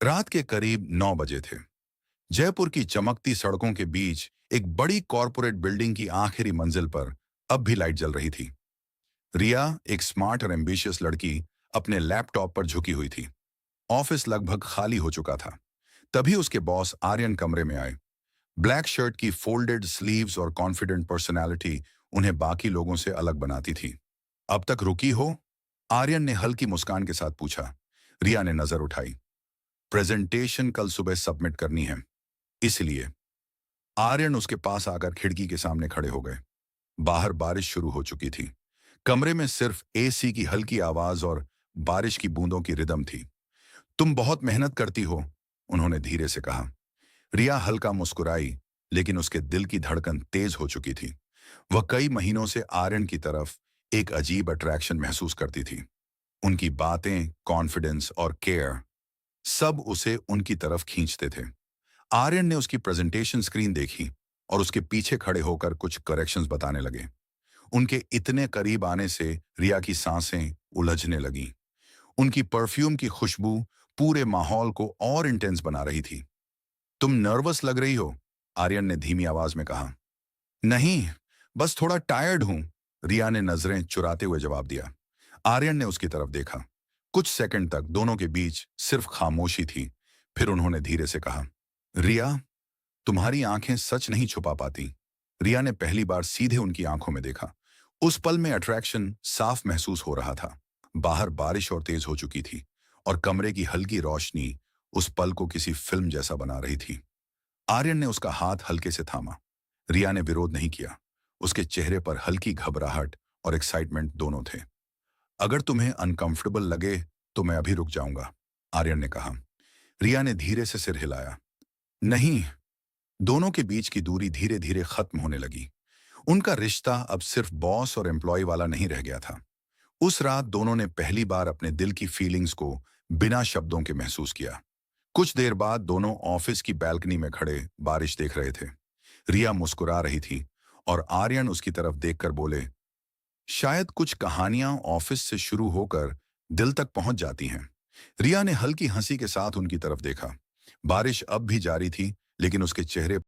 रात के करीब 9 बजे थे। जयपुर की चमकती सड़कों के बीच एक बड़ी कॉरपोरेट बिल्डिंग की आखिरी मंजिल पर अब भी लाइट जल रही थी। रिया, एक स्मार्ट और एम्बिशियस लड़की, अपने लैपटॉप पर झुकी हुई थी। ऑफिस लगभग खाली हो चुका था। तभी उसके बॉस आर्यन कमरे में आए। ब्लैक शर्ट की फोल्डेड स्लीव्स और कॉन्फिडेंट पर्सनैलिटी उन्हें बाकी लोगों से अलग बनाती थी। अब तक रुकी हो? आर्यन ने हल्की मुस्कान के साथ पूछा। रिया ने नजर उठाई। प्रेजेंटेशन कल सुबह सबमिट करनी है, इसलिए। आर्यन उसके पास आकर खिड़की के सामने खड़े हो गए। बाहर बारिश शुरू हो चुकी थी। कमरे में सिर्फ एसी की हल्की आवाज और बारिश की बूंदों की रिदम थी। तुम बहुत मेहनत करती हो, उन्होंने धीरे से कहा। रिया हल्का मुस्कुराई, लेकिन उसके दिल की धड़कन तेज हो चुकी थी। वह कई महीनों से आर्यन की तरफ एक अजीब अट्रैक्शन महसूस करती थी। उनकी बातें, कॉन्फिडेंस और केयर, सब उसे उनकी तरफ खींचते थे। आर्यन ने उसकी प्रेजेंटेशन स्क्रीन देखी और उसके पीछे खड़े होकर कुछ करेक्शंस बताने लगे। उनके इतने करीब आने से रिया की सांसें उलझने लगीं। उनकी परफ्यूम की खुशबू पूरे माहौल को और इंटेंस बना रही थी। तुम नर्वस लग रही हो, आर्यन ने धीमी आवाज में कहा। नहीं, बस थोड़ा टायर्ड हूं, रिया ने नजरें चुराते हुए जवाब दिया। आर्यन ने उसकी तरफ देखा। कुछ सेकंड तक दोनों के बीच सिर्फ खामोशी थी। फिर उन्होंने धीरे से कहा, रिया, तुम्हारी आंखें सच नहीं छुपा पाती। रिया ने पहली बार सीधे उनकी आंखों में देखा। उस पल में अट्रैक्शन साफ महसूस हो रहा था। बाहर बारिश और तेज हो चुकी थी और कमरे की हल्की रोशनी उस पल को किसी फिल्म जैसा बना रही थी। आर्यन ने उसका हाथ हल्के से थामा। रिया ने विरोध नहीं किया। उसके चेहरे पर हल्की घबराहट और एक्साइटमेंट दोनों थे। अगर तुम्हें अनकंफर्टेबल लगे तो मैं अभी रुक जाऊंगा, आर्यन ने कहा। रिया ने धीरे से सिर हिलाया। नहीं। दोनों के बीच की दूरी धीरे धीरे खत्म होने लगी। उनका रिश्ता अब सिर्फ बॉस और एम्प्लॉय वाला नहीं रह गया था। उस रात दोनों ने पहली बार अपने दिल की फीलिंग्स को बिना शब्दों के महसूस किया। कुछ देर बाद दोनों ऑफिस की बैल्कनी में खड़े बारिश देख रहे थे। रिया मुस्कुरा रही थी और आर्यन उसकी तरफ देखकर बोले, शायद कुछ कहानियां ऑफिस से शुरू होकर दिल तक पहुंच जाती हैं। रिया ने हल्की हंसी के साथ उनकी तरफ देखा। बारिश अब भी जारी थी, लेकिन उसके चेहरे